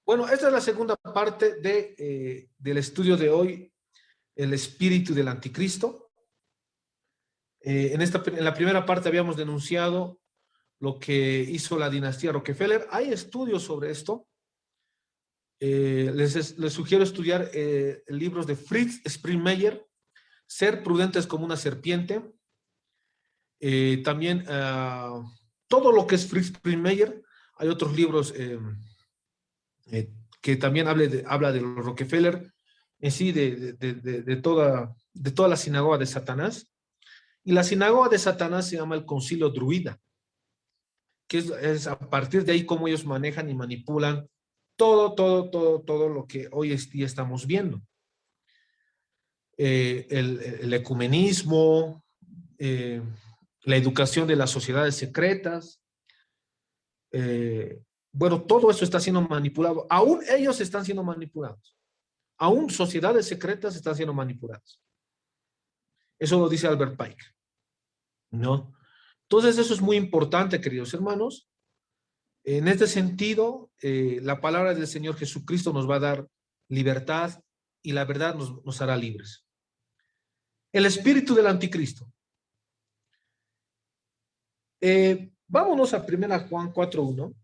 Bueno, esta es la segunda parte del estudio de hoy, el espíritu del anticristo. En la primera parte habíamos denunciado lo que hizo la dinastía Rockefeller. Hay estudios sobre esto. Les sugiero estudiar libros de Fritz Springmeier, Ser prudentes como una serpiente. También todo lo que es Fritz Springmeier. Hay otros libros que también habla de los Rockefeller, en sí, de toda la sinagoga de Satanás. Y la sinagoga de Satanás se llama el concilio druida, que es a partir de ahí cómo ellos manejan y manipulan todo lo que hoy día estamos viendo. El ecumenismo, la educación de las sociedades secretas, bueno, todo eso está siendo manipulado. Aún ellos están siendo manipulados. Aún sociedades secretas están siendo manipuladas. Eso lo dice Albert Pike, ¿no? Entonces eso es muy importante, queridos hermanos. En este sentido, la palabra del Señor Jesucristo nos va a dar libertad y la verdad nos hará libres. El espíritu del anticristo. Vámonos a 1 Juan 4:1.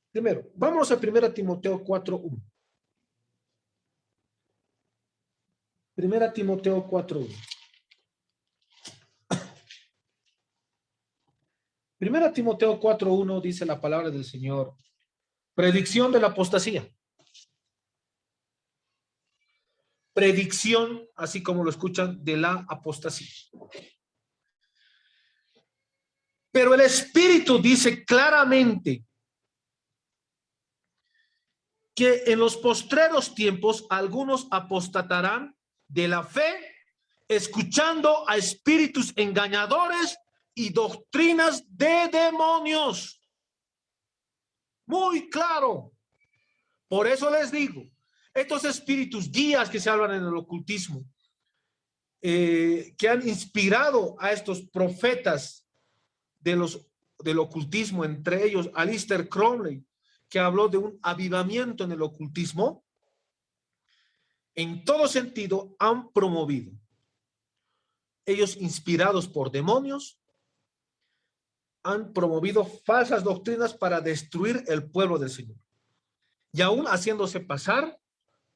Primero, vámonos a 1 Timoteo 4:1. 1 Timoteo 4:1. 1 Timoteo 4:1 dice la palabra del Señor. Predicción de la apostasía. Predicción, así como lo escuchan, de la apostasía. Pero el Espíritu dice claramente que en los postreros tiempos algunos apostatarán de la fe, escuchando a espíritus engañadores y doctrinas de demonios. Muy claro. Por eso les digo, estos espíritus guías que se hablan en el ocultismo, que han inspirado a estos profetas del ocultismo, entre ellos Aleister Crowley, que habló de un avivamiento en el ocultismo, en todo sentido han promovido, ellos inspirados por demonios, han promovido falsas doctrinas para destruir el pueblo del Señor, y aún haciéndose pasar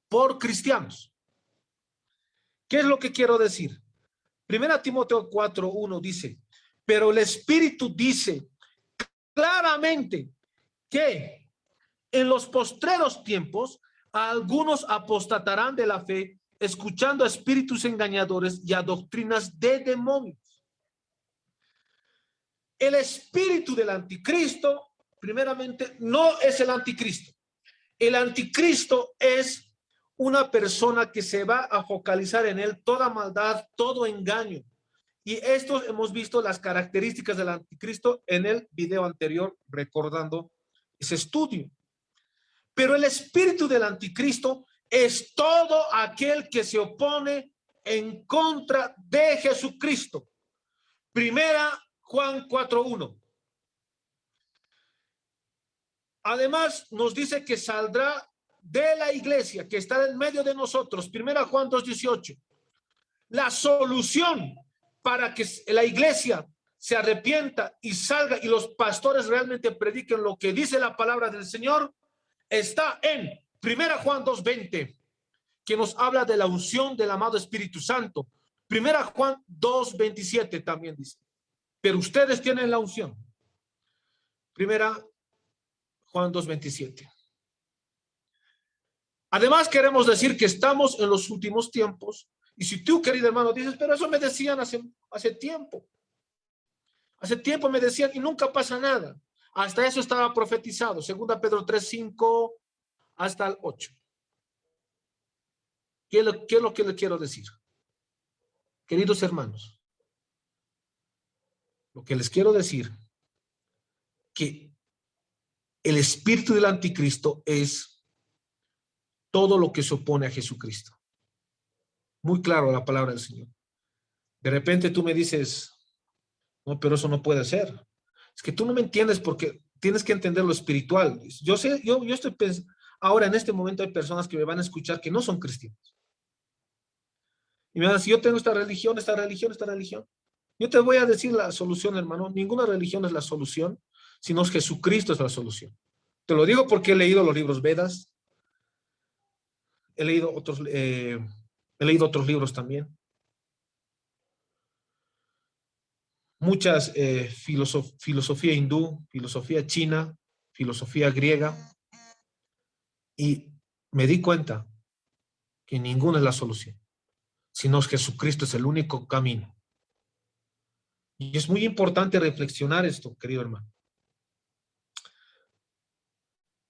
por cristianos. ¿Qué es lo que quiero decir? 1 Timoteo 4:1 dice, pero el Espíritu dice claramente que en los postreros tiempos algunos apostatarán de la fe, escuchando a espíritus engañadores y a doctrinas de demonios. El espíritu del anticristo, primeramente, no es el anticristo. El anticristo es una persona que se va a focalizar en él toda maldad, todo engaño. Y esto hemos visto las características del anticristo en el video anterior, recordando ese estudio. Pero el espíritu del anticristo es todo aquel que se opone en contra de Jesucristo. 1 Juan 4:1. Además nos dice que saldrá de la iglesia que está en medio de nosotros. 1 Juan 2:18. La solución para que la iglesia se arrepienta y salga y los pastores realmente prediquen lo que dice la palabra del Señor está en 1 Juan 2:20, que nos habla de la unción del amado Espíritu Santo. 1 Juan 2:27 también dice, pero ustedes tienen la unción. 1 Juan 2:27. Además queremos decir que estamos en los últimos tiempos. Y si tú, querido hermano, dices, pero eso me decían hace tiempo. Hace tiempo me decían y nunca pasa nada. Hasta eso estaba profetizado. 2 Pedro 3:5 hasta el 8. ¿Qué es lo que le quiero decir? Queridos hermanos, lo que les quiero decir, que el espíritu del anticristo es todo lo que se opone a Jesucristo. Muy claro la palabra del Señor. De repente tú me dices, no, pero eso no puede ser. Es que tú no me entiendes porque tienes que entender lo espiritual. Yo sé, yo estoy pensando, ahora en este momento hay personas que me van a escuchar que no son cristianos. Y me van a decir, yo tengo esta religión, esta religión, esta religión. Yo te voy a decir la solución, hermano. Ninguna religión es la solución, sino Jesucristo es la solución. Te lo digo porque he leído los libros Vedas, he leído otros libros también. Muchas filosofía hindú, filosofía china, filosofía griega, y me di cuenta que ninguna es la solución, sino Jesucristo es el único camino. Y es muy importante reflexionar esto, querido hermano.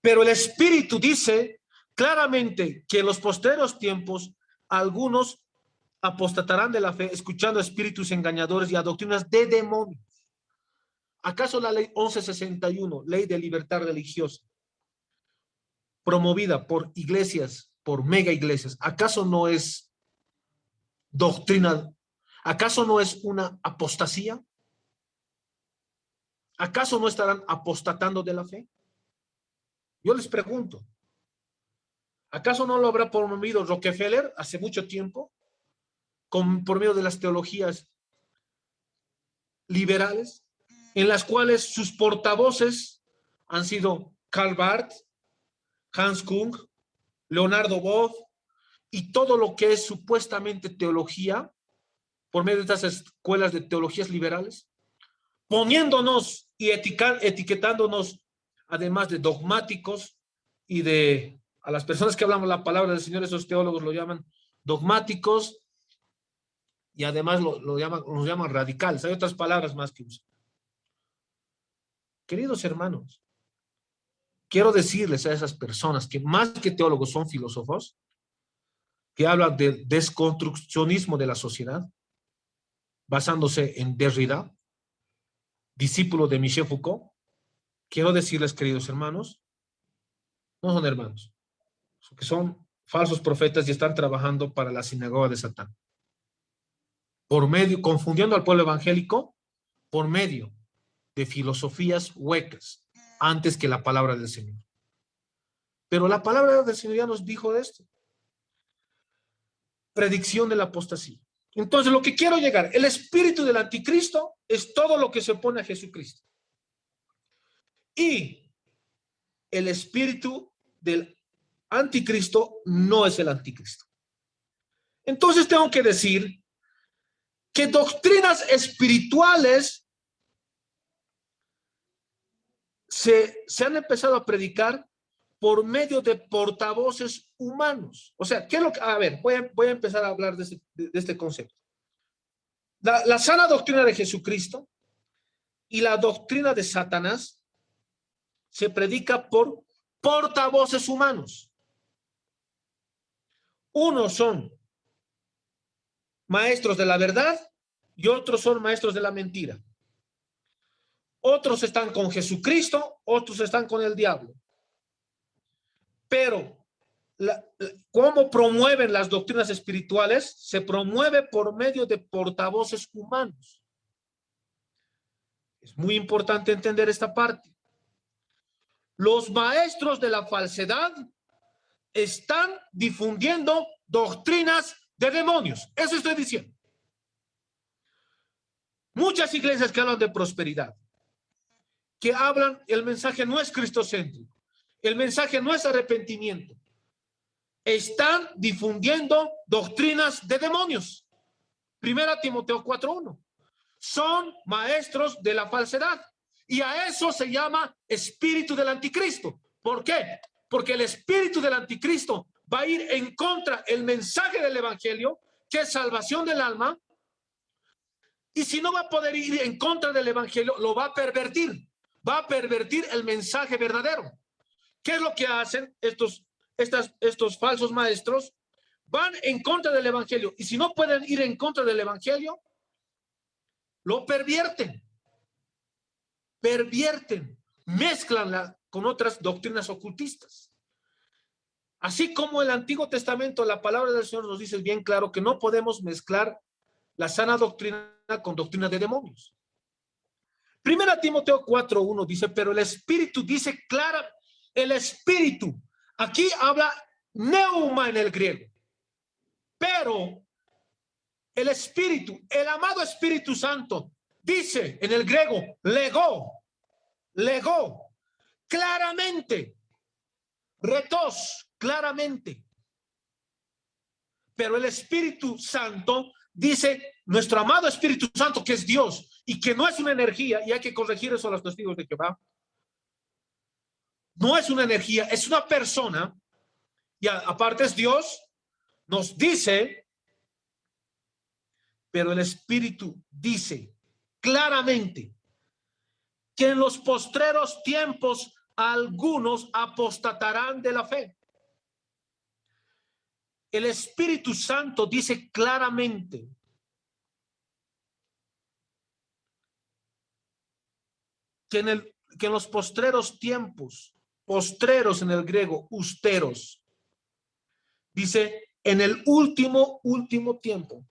Pero el Espíritu dice claramente que en los posteriores tiempos algunos apostatarán de la fe, escuchando espíritus engañadores y a doctrinas de demonios. ¿Acaso la ley 1161, ley de libertad religiosa, promovida por iglesias, por mega iglesias, acaso no es doctrina? ¿Acaso no es una apostasía? ¿Acaso no estarán apostatando de la fe? Yo les pregunto, ¿acaso no lo habrá promovido Rockefeller hace mucho tiempo por medio de las teologías liberales, en las cuales sus portavoces han sido Karl Barth, Hans Kung, Leonardo Boff y todo lo que es supuestamente teología por medio de estas escuelas de teologías liberales, poniéndonos y etiquetándonos, además de dogmáticos y a las personas que hablamos la palabra del Señor, esos teólogos lo llaman dogmáticos y además nos llaman radicales. Hay otras palabras más que usan. Queridos hermanos, quiero decirles a esas personas que más que teólogos son filósofos, que hablan del desconstruccionismo de la sociedad, basándose en Derrida, discípulo de Michel Foucault. Quiero decirles, queridos hermanos, no son hermanos, que son falsos profetas y están trabajando para la sinagoga de Satán. Por medio, confundiendo al pueblo evangélico, por medio de filosofías huecas, antes que la palabra del Señor. Pero la palabra del Señor ya nos dijo de esto. Predicción de la apostasía. Entonces, lo que quiero llegar, el espíritu del anticristo es todo lo que se opone a Jesucristo. Y el espíritu del anticristo no es el anticristo. Entonces tengo que decir que doctrinas espirituales se han empezado a predicar por medio de portavoces humanos. O sea, ¿qué es lo que? A ver, voy a empezar a hablar de este concepto. La sana doctrina de Jesucristo y la doctrina de Satanás se predica por portavoces humanos. Unos son maestros de la verdad y otros son maestros de la mentira. Otros están con Jesucristo, otros están con el diablo. Pero ¿cómo promueven las doctrinas espirituales? Se promueve por medio de portavoces humanos. Es muy importante entender esta parte. Los maestros de la falsedad están difundiendo doctrinas de demonios. Eso estoy diciendo. Muchas iglesias que hablan de prosperidad, que hablan, el mensaje no es cristocéntrico, el mensaje no es arrepentimiento, están difundiendo doctrinas de demonios. Primera Timoteo 4:1. Son maestros de la falsedad. Y a eso se llama espíritu del anticristo. ¿Por qué? Porque el espíritu del anticristo va a ir en contra del mensaje del evangelio, que es salvación del alma. Y si no va a poder ir en contra del evangelio, lo va a pervertir. Va a pervertir el mensaje verdadero. ¿Qué es lo que hacen estos falsos maestros? Van en contra del evangelio. Y si no pueden ir en contra del evangelio, lo pervierten. Mezclanla con otras doctrinas ocultistas. Así como el Antiguo Testamento, la palabra del Señor nos dice bien claro que no podemos mezclar la sana doctrina con doctrina de demonios. Primera Timoteo 4:1 dice, pero el Espíritu dice clara, el Espíritu, aquí habla neuma en el griego, pero el Espíritu, el amado Espíritu Santo, dice en el griego, legó, claramente, retos, claramente. Pero el Espíritu Santo dice, nuestro amado Espíritu Santo, que es Dios y que no es una energía, y hay que corregir eso a los testigos de Jehová, no es una energía, es una persona, y aparte es Dios, nos dice, pero el Espíritu dice claramente que en los postreros tiempos algunos apostatarán de la fe. El Espíritu Santo dice claramente que en los postreros tiempos, postreros en el griego, usteros, dice en el último tiempo.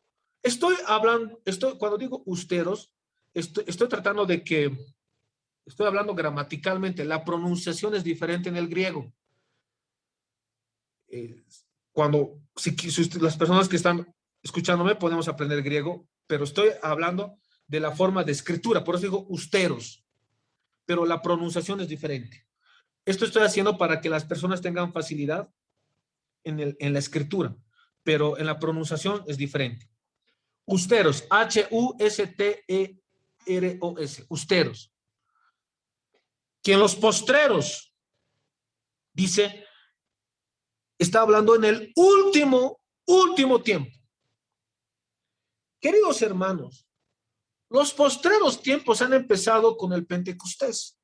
Cuando digo usteros, estoy tratando de que, estoy hablando gramaticalmente, la pronunciación es diferente en el griego. Si las personas que están escuchándome podemos aprender griego, pero estoy hablando de la forma de escritura, por eso digo usteros, pero la pronunciación es diferente. Esto estoy haciendo para que las personas tengan facilidad en la escritura, pero en la pronunciación es diferente. Usteros, H-U-S-T-E-R-O-S, usteros. Que en los postreros, dice, está hablando en el último tiempo. Queridos hermanos, los postreros tiempos han empezado con el Pentecostés,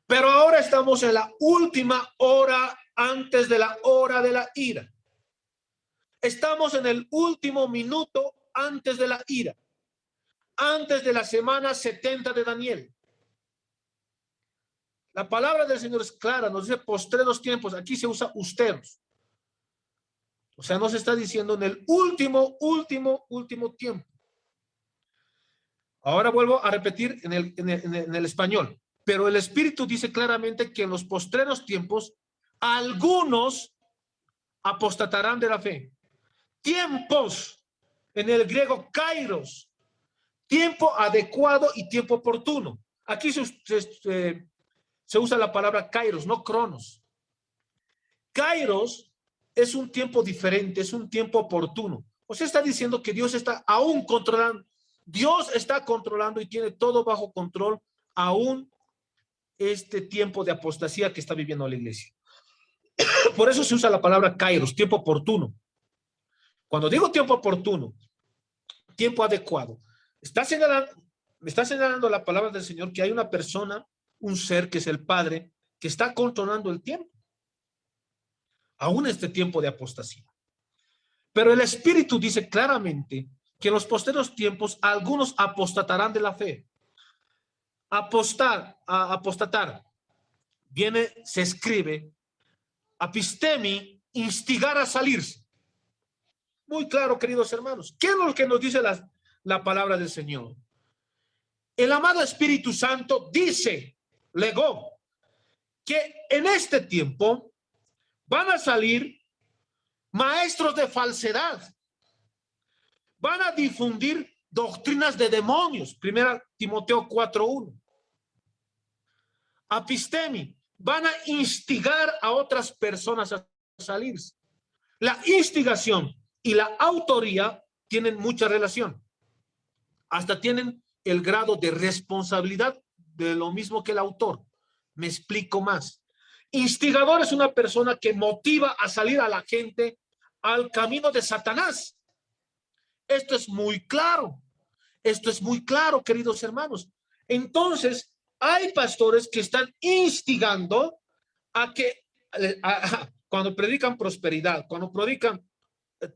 pero ahora estamos en la última hora antes de la hora de la ira. Estamos en el último minuto antes de la ira, antes de la semana 70 de Daniel. La palabra del Señor es clara, nos dice postreros tiempos, aquí se usa usteros. O sea, nos está diciendo en el último tiempo. Ahora vuelvo a repetir en el español, pero el Espíritu dice claramente que en los postreros tiempos algunos apostatarán de la fe. Tiempos, en el griego kairos, tiempo adecuado y tiempo oportuno. Aquí se usa la palabra kairos, no cronos. Kairos es un tiempo diferente, es un tiempo oportuno. O sea, está diciendo que Dios está aún controlando. Dios está controlando y tiene todo bajo control, aún este tiempo de apostasía que está viviendo la iglesia. Por eso se usa la palabra kairos, tiempo oportuno. Cuando digo tiempo oportuno, tiempo adecuado, me está señalando la palabra del Señor que hay una persona, un ser que es el Padre, que está controlando el tiempo, aún este tiempo de apostasía. Pero el Espíritu dice claramente que en los posteros tiempos algunos apostatarán de la fe. Apostatar, viene, se escribe, apistemi, instigar a salirse. Muy claro, queridos hermanos. ¿Qué es lo que nos dice la palabra del Señor? El amado Espíritu Santo dice, legó, que en este tiempo van a salir maestros de falsedad, van a difundir doctrinas de demonios. Primera Timoteo 4:1. Apistemi, van a instigar a otras personas a salirse. La instigación y la autoría tienen mucha relación. Hasta tienen el grado de responsabilidad de lo mismo que el autor. Me explico más. Instigador es una persona que motiva a salir a la gente al camino de Satanás. Esto es muy claro. Esto es muy claro, queridos hermanos. Entonces, hay pastores que están instigando a que cuando predican prosperidad, cuando predican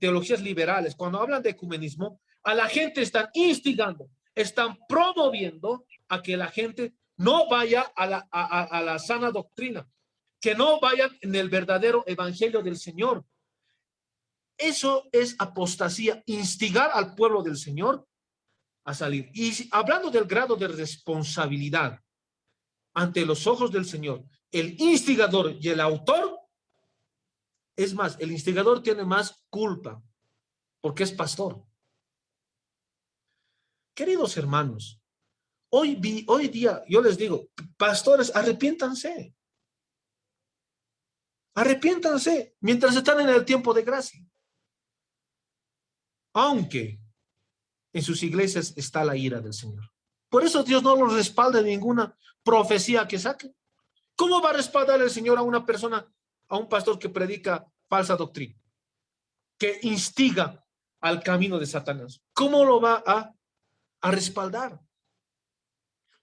teologías liberales, cuando hablan de ecumenismo, a la gente están instigando, están promoviendo a que la gente no vaya a la sana doctrina, que no vayan en el verdadero evangelio del Señor. Eso es apostasía, instigar al pueblo del Señor a salir. Y hablando del grado de responsabilidad ante los ojos del Señor, el instigador y el autor, es más, el instigador tiene más culpa porque es pastor. Queridos hermanos, hoy día yo les digo, pastores, arrepiéntanse. Arrepiéntanse mientras están en el tiempo de gracia. Aunque en sus iglesias está la ira del Señor. Por eso Dios no los respalda en ninguna profecía que saque. ¿Cómo va a respaldar el Señor a una persona, a un pastor que predica falsa doctrina, que instiga al camino de Satanás? ¿Cómo lo va a respaldar?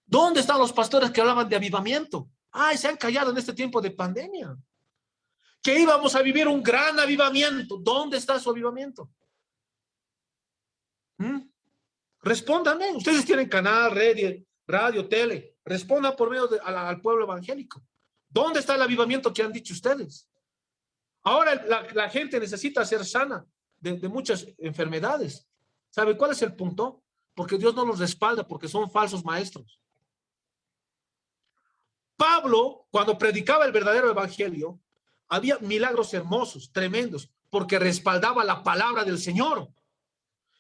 ¿Dónde están los pastores que hablaban de avivamiento? Ay, se han callado en este tiempo de pandemia. Que íbamos a vivir un gran avivamiento. ¿Dónde está su avivamiento? Respóndanme. Ustedes tienen canal, radio, tele. Respondan por medio al pueblo evangélico. ¿Dónde está el avivamiento que han dicho ustedes? Ahora la gente necesita ser sana de muchas enfermedades. ¿Sabe cuál es el punto? Porque Dios no los respalda, porque son falsos maestros. Pablo, cuando predicaba el verdadero evangelio, había milagros hermosos, tremendos, porque respaldaba la palabra del Señor.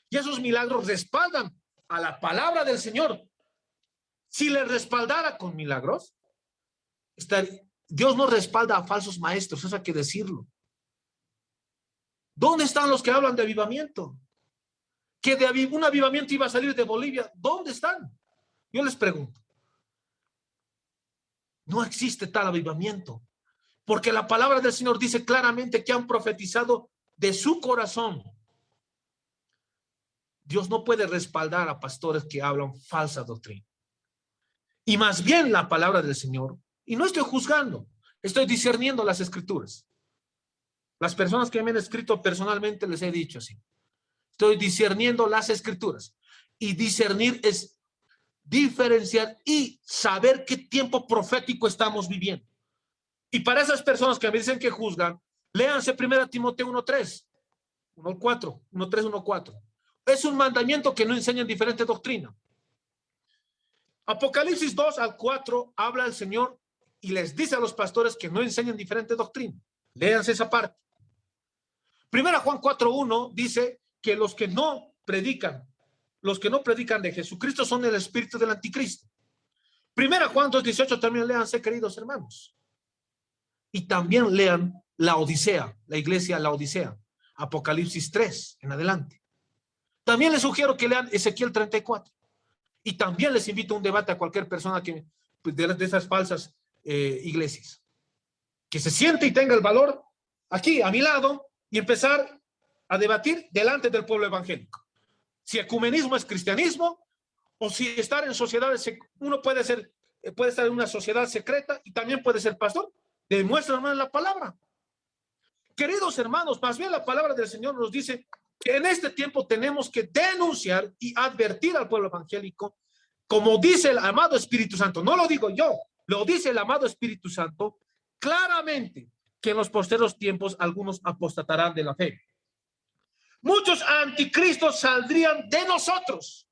Y esos milagros respaldan a la palabra del Señor. Si le respaldara con milagros, Dios no respalda a falsos maestros, eso hay que decirlo. ¿Dónde están los que hablan de avivamiento? Que un avivamiento iba a salir de Bolivia. ¿Dónde están? Yo les pregunto. No existe tal avivamiento, porque la palabra del Señor dice claramente que han profetizado de su corazón. Dios no puede respaldar a pastores que hablan falsa doctrina. Y más bien la palabra del Señor, y no estoy juzgando, estoy discerniendo las escrituras. Las personas que me han escrito personalmente les he dicho así. Estoy discerniendo las escrituras. Y discernir es diferenciar y saber qué tiempo profético estamos viviendo. Y para esas personas que me dicen que juzgan, léanse 1 Timoteo 1:3, 1:4, 1:3, 1:4. Es un mandamiento que no enseñan diferente doctrina. Apocalipsis 2-4 habla el Señor y les dice a los pastores que no enseñan diferente doctrina. Léanse esa parte. 1 Juan 4:1 dice que los que no predican de Jesucristo son el espíritu del anticristo. 1 Juan 2:18 también léanse, queridos hermanos. Y también lean la Odisea, la iglesia la Odisea, Apocalipsis 3 en adelante. También les sugiero que lean Ezequiel 34. Y también les invito a un debate a cualquier persona que de esas falsas iglesias, que se siente y tenga el valor aquí a mi lado y empezar a debatir delante del pueblo evangélico. Si ecumenismo es cristianismo o si estar en sociedades, uno puede estar en una sociedad secreta y también puede ser pastor. Demuéstranme la palabra. Queridos hermanos, más bien la palabra del Señor nos dice que en este tiempo tenemos que denunciar y advertir al pueblo evangélico, como dice el amado Espíritu Santo. No lo digo yo, lo dice el amado Espíritu Santo claramente, que en los posteros tiempos algunos apostatarán de la fe. Muchos anticristos saldrían de nosotros.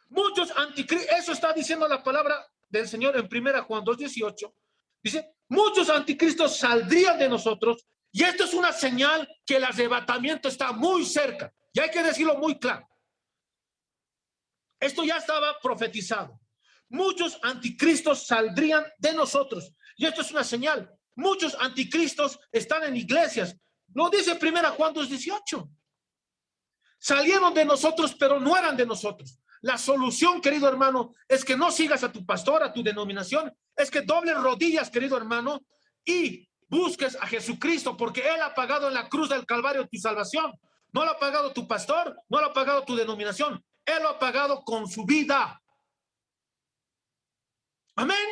Muchos anticristos, eso está diciendo la palabra del Señor en 1 Juan 2:18. Dice, muchos anticristos saldrían de nosotros, y esto es una señal que el arrebatamiento está muy cerca. Y hay que decirlo muy claro. Esto ya estaba profetizado. Muchos anticristos saldrían de nosotros. Y esto es una señal. Muchos anticristos están en iglesias. Lo dice 1 Juan 2:18. Salieron de nosotros, pero no eran de nosotros. La solución, querido hermano, es que no sigas a tu pastor, a tu denominación. Es que dobles rodillas, querido hermano, y busques a Jesucristo, porque Él ha pagado en la cruz del Calvario tu salvación. No lo ha pagado tu pastor, no lo ha pagado tu denominación. Él lo ha pagado con su vida. Amén.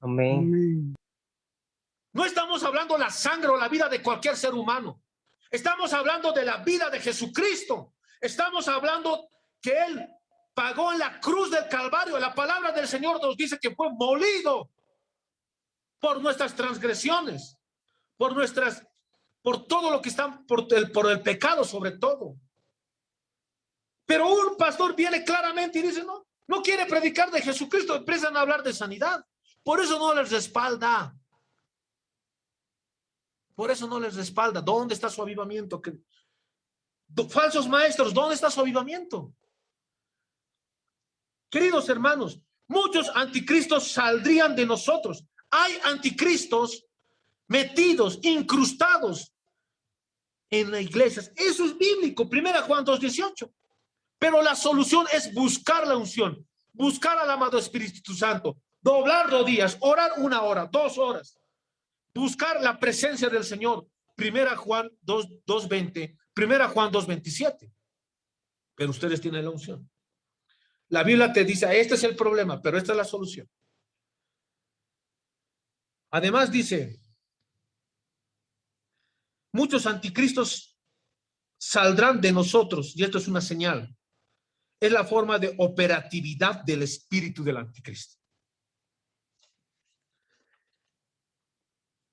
Amén. No estamos hablando de la sangre o la vida de cualquier ser humano. Estamos hablando de la vida de Jesucristo. Estamos hablando que Él pagó en la cruz del Calvario. La palabra del Señor nos dice que fue molido por nuestras transgresiones, por todo lo que están, por el pecado sobre todo. Pero un pastor viene claramente y dice, no, no quiere predicar de Jesucristo, empiezan a hablar de sanidad. Por eso no les respalda. Por eso no les respalda. ¿Dónde está su avivamiento? Falsos maestros, ¿dónde está su avivamiento? Queridos hermanos, muchos anticristos saldrían de nosotros. Hay anticristos metidos, incrustados en las iglesias. Eso es bíblico, 1 Juan 2:18. Pero la solución es buscar la unción, buscar al amado Espíritu Santo, doblar rodillas, orar 1 hora, 2 horas, buscar la presencia del Señor. 1 Juan 2:20, 1 Juan 2:27. Pero ustedes tienen la unción. La Biblia te dice, este es el problema, pero esta es la solución. Además dice, muchos anticristos saldrán de nosotros, y esto es una señal. Es la forma de operatividad del espíritu del anticristo.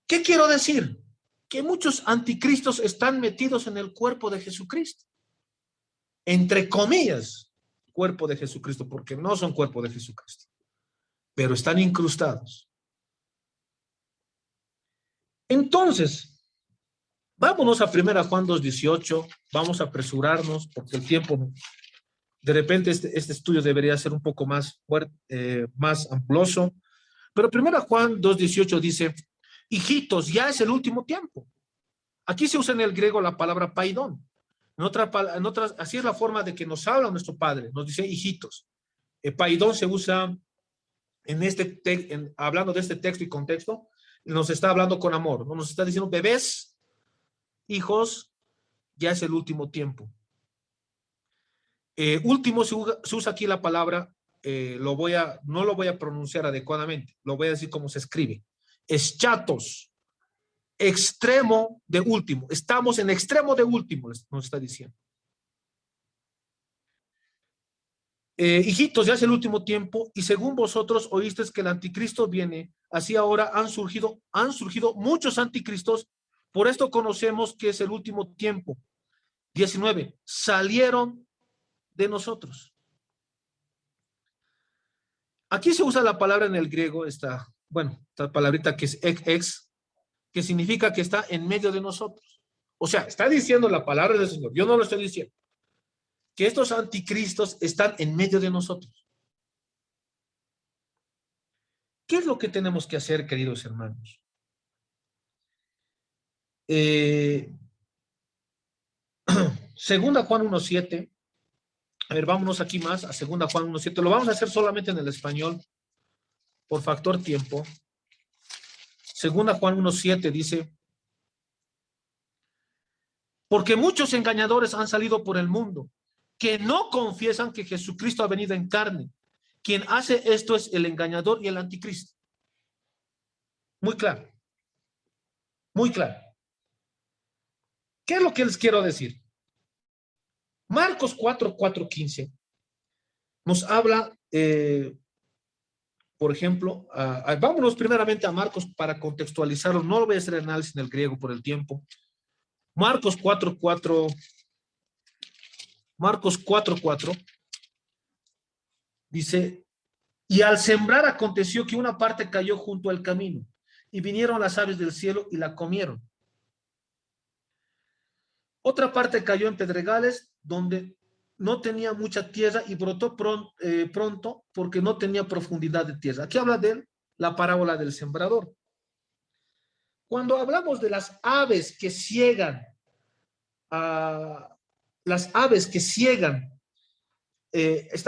¿Qué quiero decir? Que muchos anticristos están metidos en el cuerpo de Jesucristo. Entre comillas, cuerpo de Jesucristo, porque no son cuerpo de Jesucristo, pero están incrustados. Entonces, vámonos a 1 Juan 2:18, vamos a apresurarnos porque el tiempo, de repente este estudio debería ser un poco más fuerte, más amplioso, pero 1 Juan 2:18 dice, hijitos, ya es el último tiempo. Aquí se usa en el griego la palabra paidón. En otras, así es la forma de que nos habla nuestro Padre, nos dice hijitos. Paidón se usa hablando de este texto y contexto, nos está hablando con amor, nos está diciendo bebés, hijos, ya es el último tiempo. Último se usa aquí la palabra, no lo voy a pronunciar adecuadamente, lo voy a decir como se escribe. Eschatos, extremo de último. Estamos en extremo de último, nos está diciendo. Hijitos, ya es el último tiempo, y según vosotros oísteis que el anticristo viene, así ahora han surgido muchos anticristos, por esto conocemos que es el último tiempo. 19, salieron de nosotros. Aquí se usa la palabra en el griego, esta palabrita que es ex, que significa que está en medio de nosotros. O sea, está diciendo la palabra del Señor, yo no lo estoy diciendo, que estos anticristos están en medio de nosotros. ¿Qué es lo que tenemos que hacer, queridos hermanos? Segunda Juan 1:7. A ver, vámonos aquí más a Segunda Juan 1:7. Lo vamos a hacer solamente en el español por factor tiempo. Segunda Juan 1:7 dice, porque muchos engañadores han salido por el mundo, que no confiesan que Jesucristo ha venido en carne. Quien hace esto es el engañador y el anticristo. Muy claro. Muy claro. ¿Qué es lo que les quiero decir? Marcos 4:15 nos habla, por ejemplo, vámonos primeramente a Marcos para contextualizarlo. No lo voy a hacer análisis en el griego por el tiempo. Marcos 4:4 dice, y al sembrar aconteció que una parte cayó junto al camino, y vinieron las aves del cielo y la comieron. Otra parte cayó en pedregales donde no tenía mucha tierra y brotó pronto porque no tenía profundidad de tierra. Aquí habla de la parábola del sembrador. Cuando hablamos de las aves que ciegan,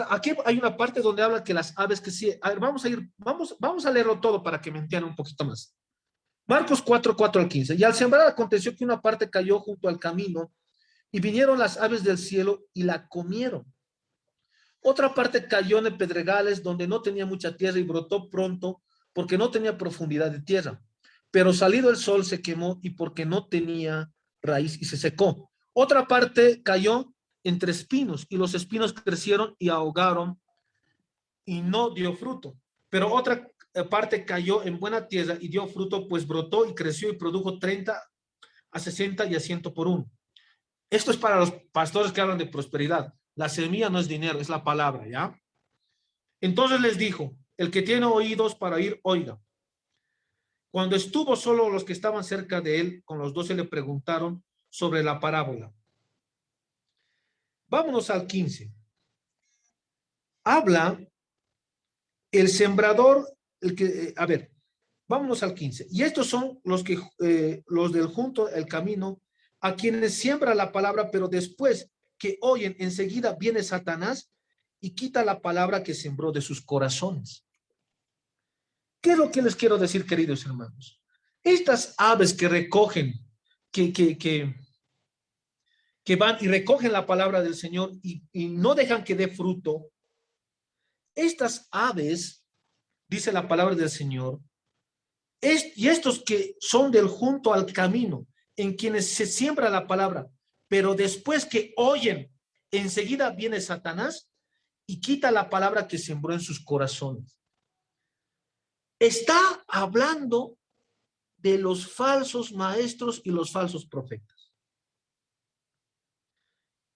aquí hay una parte donde habla que las aves que ciegan. A ver, vamos a leerlo todo para que me entiendan un poquito más. Marcos 4:4-15. Y al sembrar aconteció que una parte cayó junto al camino y vinieron las aves del cielo y la comieron. Otra parte cayó en pedregales donde no tenía mucha tierra y brotó pronto porque no tenía profundidad de tierra. Pero salido el sol se quemó y porque no tenía raíz y se secó. Otra parte cayó entre espinos y los espinos crecieron y ahogaron y no dio fruto. Pero otra parte cayó en buena tierra y dio fruto, pues brotó y creció y produjo 30, a 60 y a 100 por uno. Esto es para los pastores que hablan de prosperidad. La semilla no es dinero, es la palabra, ¿ya? Entonces les dijo, el que tiene oídos para oír, oiga. Cuando estuvo solo, los que estaban cerca de él, con los 12 le preguntaron sobre la parábola. Vámonos al 15. Habla el sembrador, el que, a ver, vámonos al 15. Y estos son los que, los del junto, el camino, a quienes siembra la palabra, pero después que oyen, enseguida viene Satanás y quita la palabra que sembró de sus corazones. ¿Qué es lo que les quiero decir, queridos hermanos? Estas aves que recogen, que van y recogen la palabra del Señor y no dejan que dé fruto, estas aves, dice la palabra del Señor, y estos que son del junto al camino, en quienes se siembra la palabra, pero después que oyen, enseguida viene Satanás y quita la palabra que sembró en sus corazones. Está hablando de los falsos maestros y los falsos profetas.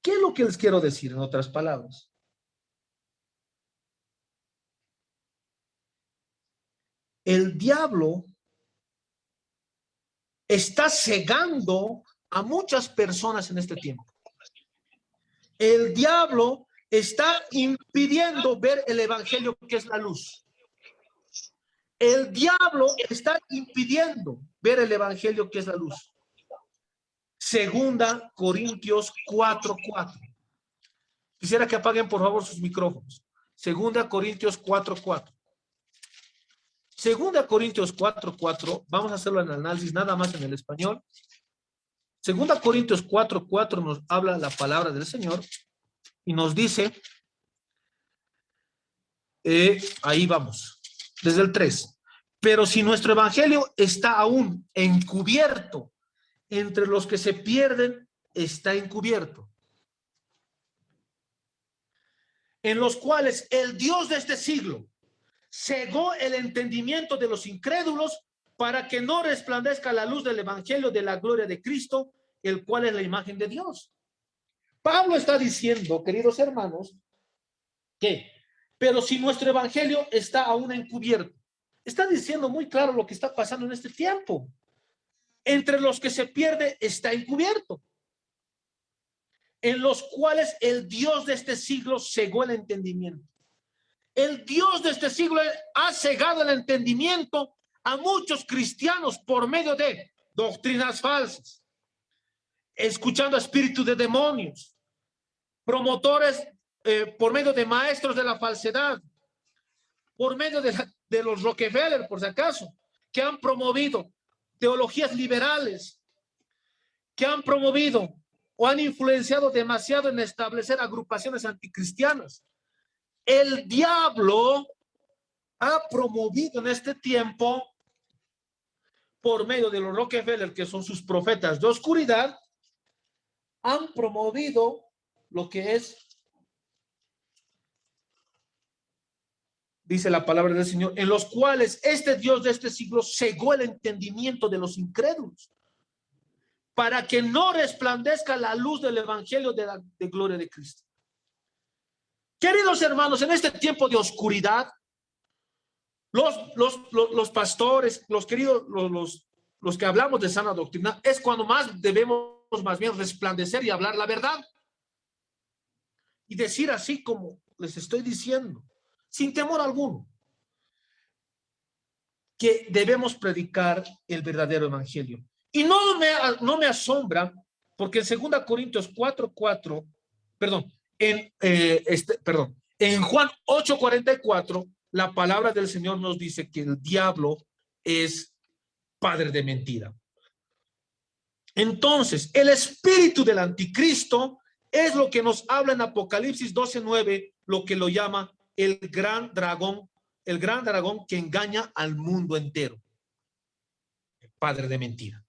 ¿Qué es lo que les quiero decir en otras palabras? El diablo está cegando a muchas personas en este tiempo. El diablo está impidiendo ver el evangelio, que es la luz. El diablo está impidiendo ver el evangelio, que es la luz. Segunda Corintios 4:4. Quisiera que apaguen por favor sus micrófonos. Segunda Corintios 4:4. Segunda Corintios 4:4. Vamos a hacerlo en análisis nada más en el español. Segunda Corintios 4:4 nos habla la palabra del Señor y nos dice, ahí vamos, desde el 3. Pero si nuestro evangelio está aún encubierto, entre los que se pierden está encubierto, en los cuales el Dios de este siglo cegó el entendimiento de los incrédulos para que no resplandezca la luz del evangelio de la gloria de Cristo, el cual es la imagen de Dios. Pablo está diciendo, queridos hermanos, que, pero si nuestro evangelio está aún encubierto, está diciendo muy claro lo que está pasando en este tiempo. Entre los que se pierde está encubierto, en los cuales el Dios de este siglo cegó el entendimiento. El Dios de este siglo ha cegado el entendimiento a muchos cristianos por medio de doctrinas falsas, escuchando a espíritus de demonios, promotores por medio de maestros de la falsedad, por medio de los Rockefeller, por si acaso, que han promovido teologías liberales, que han promovido o han influenciado demasiado en establecer agrupaciones anticristianas. El diablo ha promovido en este tiempo, por medio de los Rockefeller, que son sus profetas de oscuridad, han promovido lo que es, dice la palabra del Señor, en los cuales este Dios de este siglo cegó el entendimiento de los incrédulos, para que no resplandezca la luz del evangelio de gloria de Cristo. Queridos hermanos, en este tiempo de oscuridad, los pastores, los queridos, los que hablamos de sana doctrina, es cuando más debemos más bien resplandecer y hablar la verdad. Y decir así como les estoy diciendo, sin temor alguno, que debemos predicar el verdadero evangelio. Y no me asombra, porque en 2 Corintios 4:4, en Juan 8:44, la palabra del Señor nos dice que el diablo es padre de mentira. Entonces, el espíritu del anticristo es lo que nos habla en Apocalipsis 12:9, lo que lo llama el gran dragón que engaña al mundo entero. Padre de mentira.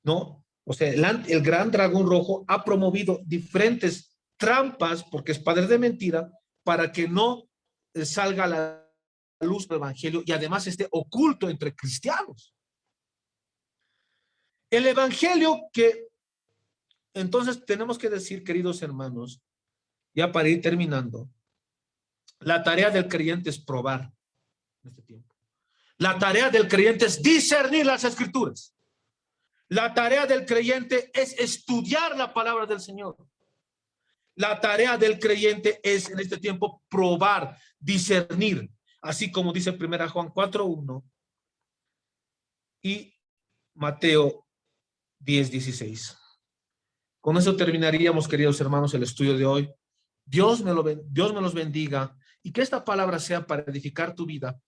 ¿No? O sea, el gran dragón rojo ha promovido diferentes trampas, porque es padre de mentira, para que no salga la luz del evangelio y además esté oculto entre cristianos. El evangelio que entonces tenemos que decir, queridos hermanos, Ya para ir terminando, la tarea del creyente es probar en este tiempo. La tarea del creyente es discernir las escrituras. La tarea del creyente es estudiar la palabra del Señor. La tarea del creyente es en este tiempo probar, discernir, así como dice 1 Juan 4:1 y Mateo 10:16. Con eso terminaríamos, queridos hermanos, el estudio de hoy. Dios me los bendiga y que esta palabra sea para edificar tu vida.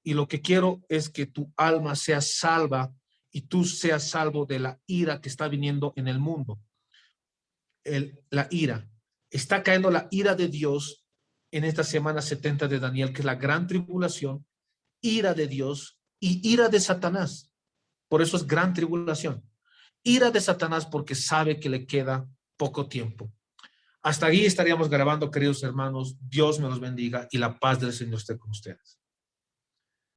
Y lo que quiero es que tu alma sea salva y tú seas salvo de la ira que está viniendo en el mundo. La ira. Está cayendo la ira de Dios en esta semana 70 de Daniel, que es la gran tribulación, ira de Dios y ira de Satanás. Por eso es gran tribulación. Ira de Satanás porque sabe que le queda poco tiempo. Hasta ahí estaríamos grabando, queridos hermanos. Dios me los bendiga y la paz del Señor esté con ustedes.